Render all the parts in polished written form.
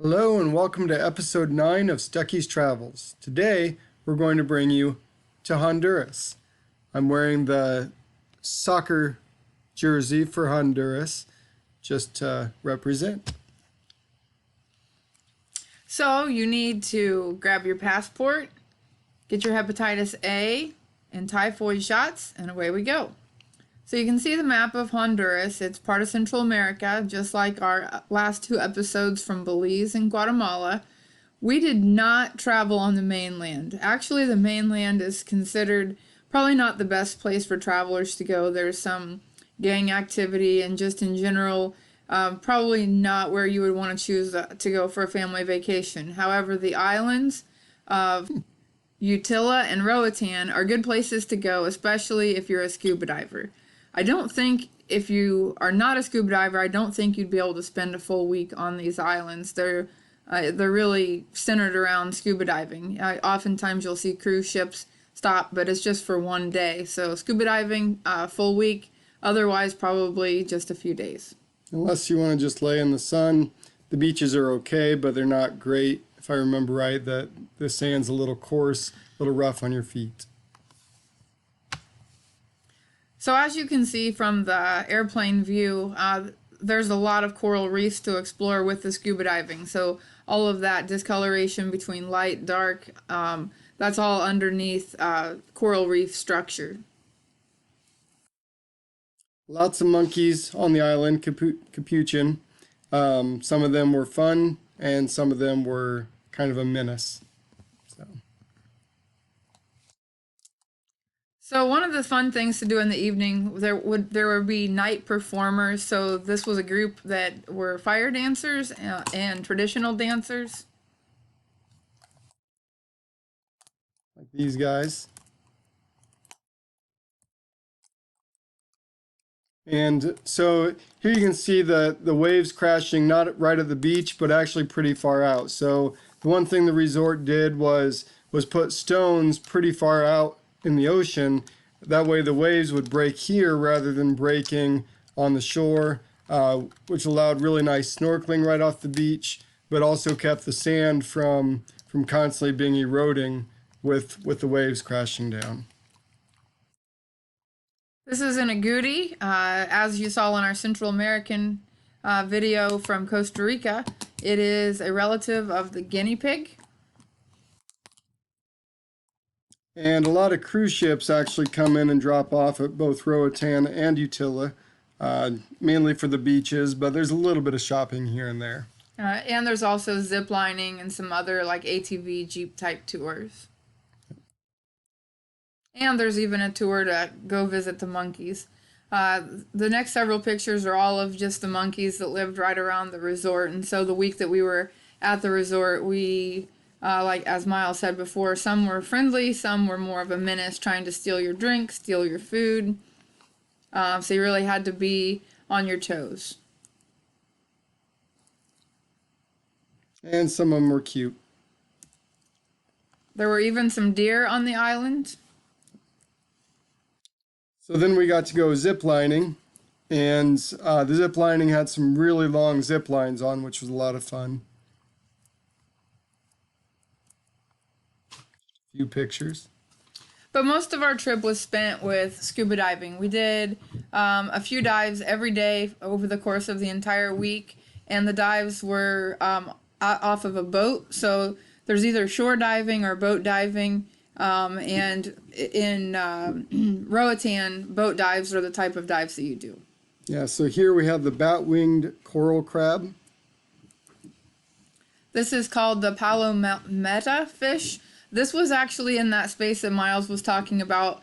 Hello and welcome to episode 9 of Stucky's Travels. Today we're going to bring you to Honduras. I'm wearing the soccer jersey for Honduras just to represent. So you need to grab your passport, get your hepatitis A and typhoid shots, and away we go. So you can see the map of Honduras. It's part of Central America, just like our last two episodes from Belize and Guatemala. We did not travel on the mainland. Actually, the mainland is considered probably not the best place for travelers to go. There's some gang activity and just in general, probably not where you would want to choose to go for a family vacation. However, the islands of Utila and Roatan are good places to go, especially if you're a scuba diver. I don't think if you are not a scuba diver, I don't think you'd be able to spend a full week on these islands. They're really centered around scuba diving. Oftentimes you'll see cruise ships stop, but it's just for one day. So scuba diving, full week. Otherwise, probably just a few days. Unless you want to just lay in the sun, the beaches are okay, but they're not great. If I remember right, the sand's a little coarse, a little rough on your feet. So as you can see from the airplane view, there's a lot of coral reefs to explore with the scuba diving. So all of that discoloration between light, dark, that's all underneath coral reef structure. Lots of monkeys on the island, capuchin. Some of them were fun, and some of them were kind of a menace. So one of the fun things to do in the evening, there would be night performers. So this was a group that were fire dancers and traditional dancers. Like these guys. And so here you can see the waves crashing not right at the beach, but actually pretty far out. So the one thing the resort did was put stones pretty far out in the ocean. That way the waves would break here rather than breaking on the shore, which allowed really nice snorkeling right off the beach, but also kept the sand from constantly being eroding with the waves crashing down. This is an agouti, as you saw in our Central American video from Costa Rica. It is a relative of the guinea pig. And a lot of cruise ships actually come in and drop off at both Roatan and Utila, mainly for the beaches, but there's a little bit of shopping here and there. And there's also zip lining and some other like ATV Jeep type tours. And there's even a tour to go visit the monkeys. The next several pictures are all of just the monkeys that lived right around the resort. And so the week that we were at the resort, we, like as Miles said before, some were friendly, some were more of a menace, trying to steal your drink, steal your food. So you really had to be on your toes. And some of them were cute. There were even some deer on the island. So then we got to go zip lining, and the zip lining had some really long zip lines on, which was a lot of fun. A few pictures. But most of our trip was spent with scuba diving. We did a few dives every day over the course of the entire week, and the dives were off of a boat. So there's either shore diving or boat diving. And in Roatan, boat dives are the type of dives that you do. Yeah, so here we have the bat-winged coral crab. This is called the palometa fish. This was actually in that space that Miles was talking about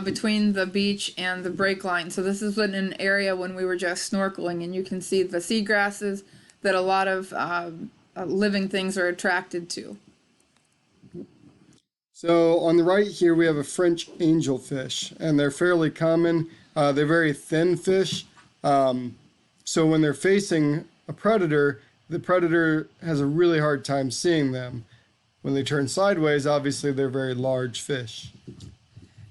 between the beach and the break line. So this is in an area when we were just snorkeling, and you can see the seagrasses that a lot of living things are attracted to. So on the right here we have a French angelfish, and they're fairly common. They're very thin fish, so when they're facing a predator, the predator has a really hard time seeing them. When they turn sideways, obviously they're very large fish.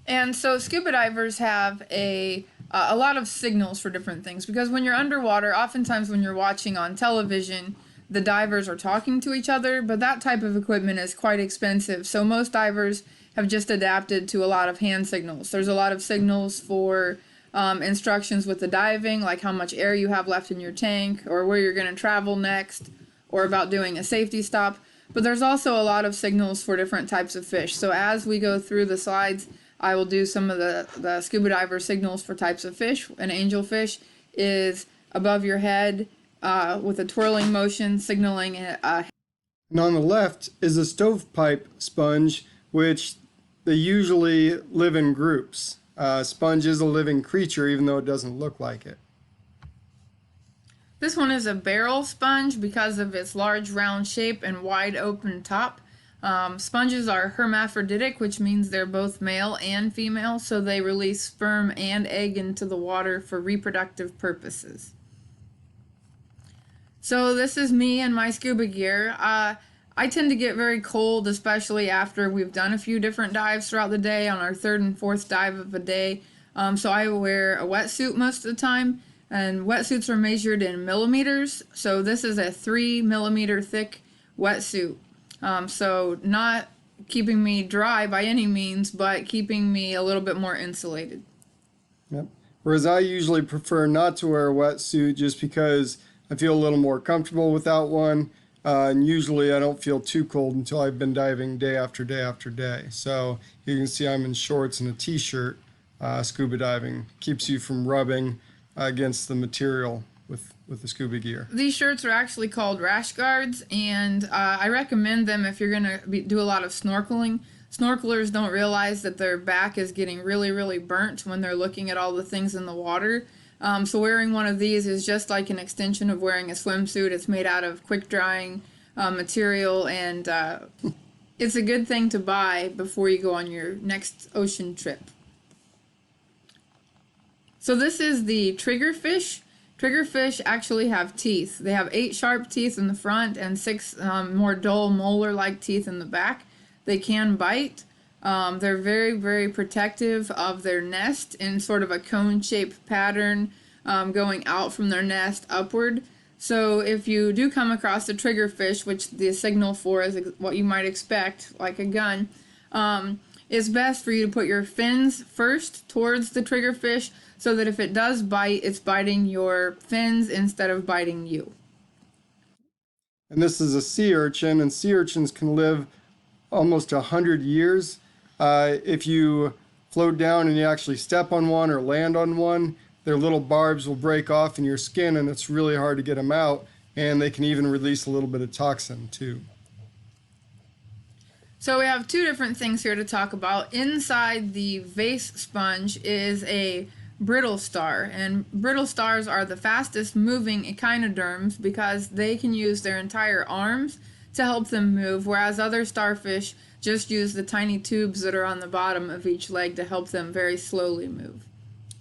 And so scuba divers have a lot of signals for different things, because when you're underwater, oftentimes when you're watching on television, the divers are talking to each other, but that type of equipment is quite expensive. So most divers have just adapted to a lot of hand signals. There's a lot of signals for instructions with the diving, like how much air you have left in your tank, or where you're going to travel next, or about doing a safety stop. But there's also a lot of signals for different types of fish. So as we go through the slides, I will do some of the scuba diver signals for types of fish. An angelfish is above your head with a twirling motion signaling a. And on the left is a stovepipe sponge, which they usually live in groups. Sponge is a living creature, even though it doesn't look like it. This one is a barrel sponge because of its large round shape and wide open top. Sponges are hermaphroditic, which means they're both male and female, so they release sperm and egg into the water for reproductive purposes. So this is me and my scuba gear. I tend to get very cold, especially after we've done a few different dives throughout the day on our third and fourth dive of a day. So I wear a wetsuit most of the time, and wetsuits are measured in millimeters. So this is a 3 millimeter thick wetsuit. So not keeping me dry by any means, but keeping me a little bit more insulated. Yep. Whereas I usually prefer not to wear a wetsuit just because I feel a little more comfortable without one. And usually I don't feel too cold until I've been diving day after day after day. So you can see I'm in shorts and a t-shirt. Scuba diving keeps you from rubbing against the material with the scuba gear. These shirts are actually called rash guards, and I recommend them if you're going to do a lot of snorkeling. Snorkelers don't realize that their back is getting really, really burnt when they're looking at all the things in the water. So wearing one of these is just like an extension of wearing a swimsuit. It's made out of quick-drying material, and it's a good thing to buy before you go on your next ocean trip. So this is the triggerfish. Triggerfish actually have teeth. They have 8 sharp teeth in the front and 6 more dull molar-like teeth in the back. They can bite. They're very, very protective of their nest in sort of a cone-shaped pattern going out from their nest upward. So if you do come across a triggerfish, which the signal for is what you might expect, like a gun, it's best for you to put your fins first towards the triggerfish so that if it does bite, it's biting your fins instead of biting you. And this is a sea urchin, and sea urchins can live almost 100 years. If you float down and you actually step on one or land on one, their little barbs will break off in your skin, and it's really hard to get them out, and they can even release a little bit of toxin too. So we have 2 different things here to talk about. Inside the vase sponge is a brittle star, and brittle stars are the fastest moving echinoderms because they can use their entire arms to help them move, whereas other starfish just use the tiny tubes that are on the bottom of each leg to help them very slowly move.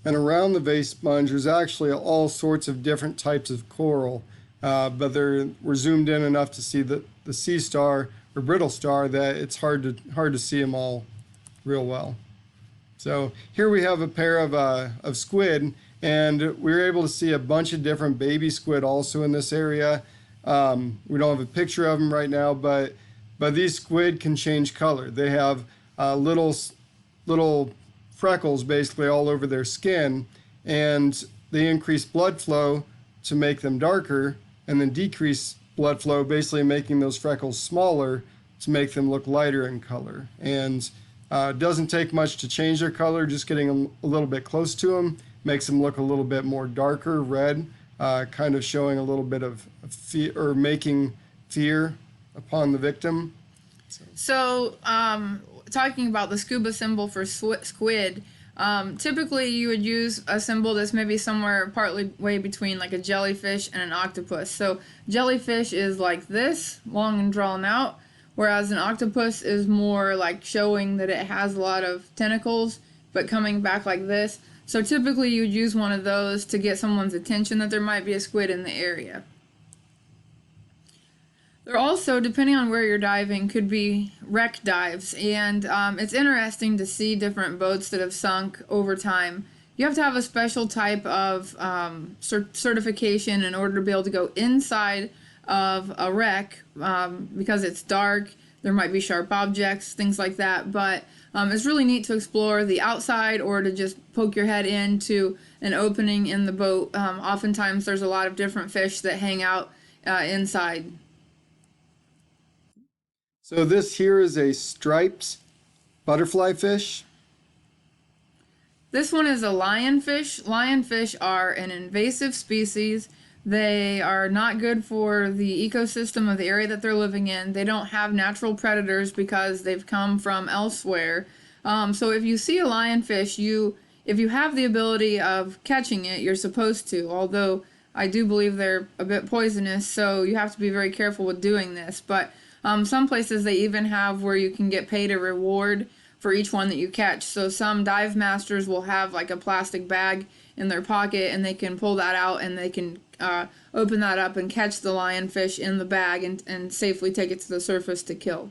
And around the vase sponge, there's actually all sorts of different types of coral, but we're zoomed in enough to see the sea star or brittle star that it's hard to see them all real well. So here we have a pair of squid, and we were able to see a bunch of different baby squid also in this area. We don't have a picture of them right now, but these squid can change color. They have little freckles basically all over their skin, and they increase blood flow to make them darker, and then decrease blood flow, basically making those freckles smaller to make them look lighter in color. And it doesn't take much to change their color. Just getting them a little bit close to them makes them look a little bit more darker red, kind of showing a little bit of fear, or making fear upon the victim. So talking about the scuba symbol for squid, typically you would use a symbol that's maybe somewhere partly way between like a jellyfish and an octopus. So jellyfish is like this, long and drawn out, whereas an octopus is more like showing that it has a lot of tentacles, but coming back like this. So typically you would use one of those to get someone's attention that there might be a squid in the area. There also, depending on where you're diving, could be wreck dives, and it's interesting to see different boats that have sunk over time. You have to have a special type of certification in order to be able to go inside of a wreck because it's dark. There might be sharp objects, things like that. But it's really neat to explore the outside or to just poke your head into an opening in the boat. Oftentimes there's a lot of different fish that hang out inside. So this here is a striped butterfly fish. This one is a lionfish. Lionfish are an invasive species. They are not good for the ecosystem of the area that they're living in. They don't have natural predators because they've come from elsewhere. So if you see a lionfish, if you have the ability of catching it, you're supposed to. Although I do believe they're a bit poisonous, so you have to be very careful with doing this. But some places they even have where you can get paid a reward for each one that you catch. So some dive masters will have like a plastic bag in their pocket, and they can pull that out and they can open that up and catch the lionfish in the bag and safely take it to the surface to kill.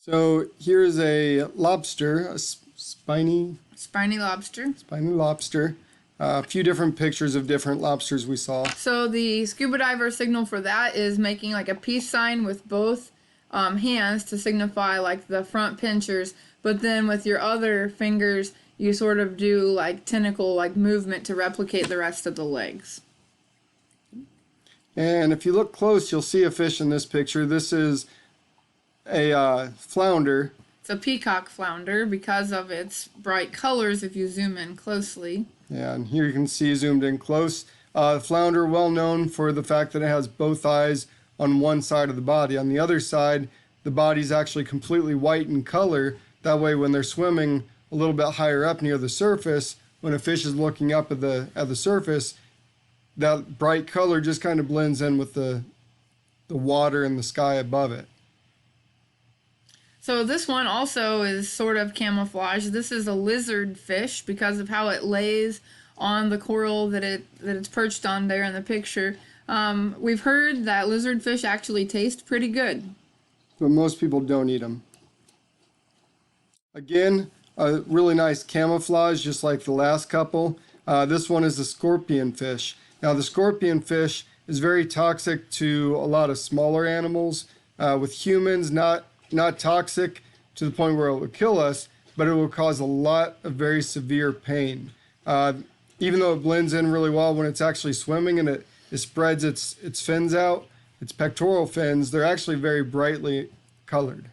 So here's a lobster, a spiny lobster. A few different pictures of different lobsters we saw. So the scuba diver signal for that is making like a peace sign with both hands to signify like the front pinchers, but then with your other fingers you sort of do like tentacle like movement to replicate the rest of the legs. And if you look close, you'll see a fish in this picture. This is a flounder. It's a peacock flounder because of its bright colors if you zoom in closely. Yeah, and here you can see zoomed in close. Flounder, well known for the fact that it has both eyes on one side of the body. On the other side, the body's actually completely white in color. That way, when they're swimming a little bit higher up near the surface, when a fish is looking up at the surface, that bright color just kind of blends in with the water and the sky above it. So this one also is sort of camouflage. This is a lizard fish because of how it lays on the coral that it's perched on there in the picture. We've heard that lizard fish actually taste pretty good. But most people don't eat them. Again, a really nice camouflage, just like the last couple. This one is the scorpion fish. Now, the scorpion fish is very toxic to a lot of smaller animals. With humans, not toxic to the point where it will kill us, but it will cause a lot of very severe pain. Even though it blends in really well when it's actually swimming and it spreads its fins out, its pectoral fins, they're actually very brightly colored.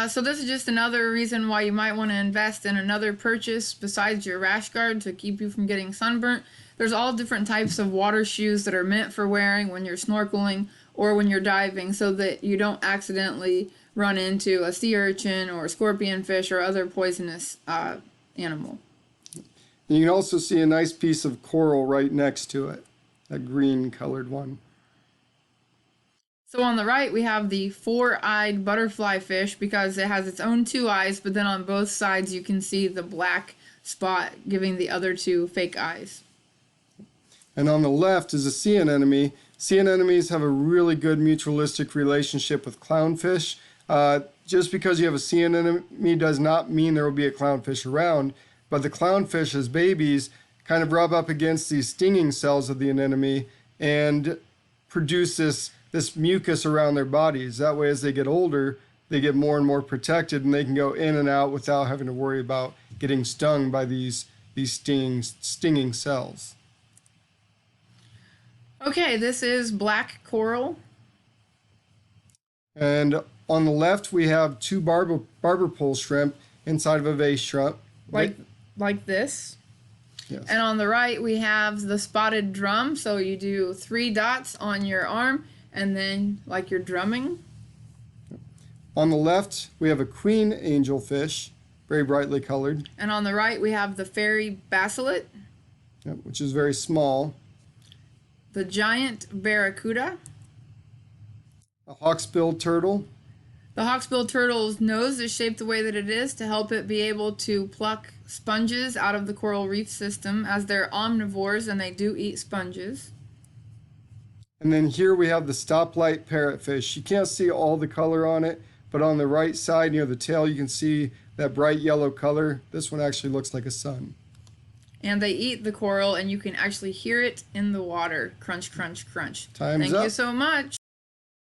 So this is just another reason why you might want to invest in another purchase besides your rash guard to keep you from getting sunburnt. There's all different types of water shoes that are meant for wearing when you're snorkeling or when you're diving so that you don't accidentally run into a sea urchin or a scorpion fish or other poisonous animal. And you can also see a nice piece of coral right next to it, a green colored one. So on the right we have the four-eyed butterfly fish because it has its own two eyes, but then on both sides you can see the black spot giving the other two fake eyes. And on the left is a sea anemone. Sea anemones have a really good mutualistic relationship with clownfish. Just because you have a sea anemone does not mean there will be a clownfish around, but the clownfish as babies kind of rub up against these stinging cells of the anemone and produce this mucus around their bodies. That way, as they get older, they get more and more protected and they can go in and out without having to worry about getting stung by these stinging cells. Okay, this is black coral. And on the left, we have two barber pole shrimp inside of a vase shrimp. Like this. Yes. And on the right, we have the spotted drum. So you do 3 dots on your arm and then like you're drumming. On the left, we have a queen angelfish, very brightly colored. And on the right, we have the fairy basilet. Yep, which is very small. The giant barracuda. A hawksbill turtle. The hawksbill turtle's nose is shaped the way that it is to help it be able to pluck sponges out of the coral reef system, as they're omnivores and they do eat sponges. And then here we have the stoplight parrotfish. You can't see all the color on it, but on the right side near the tail you can see that bright yellow color. This one actually looks like a sun. and they eat the coral, and you can actually hear it in the water. Crunch, crunch, crunch. Time's Thank up. you so much.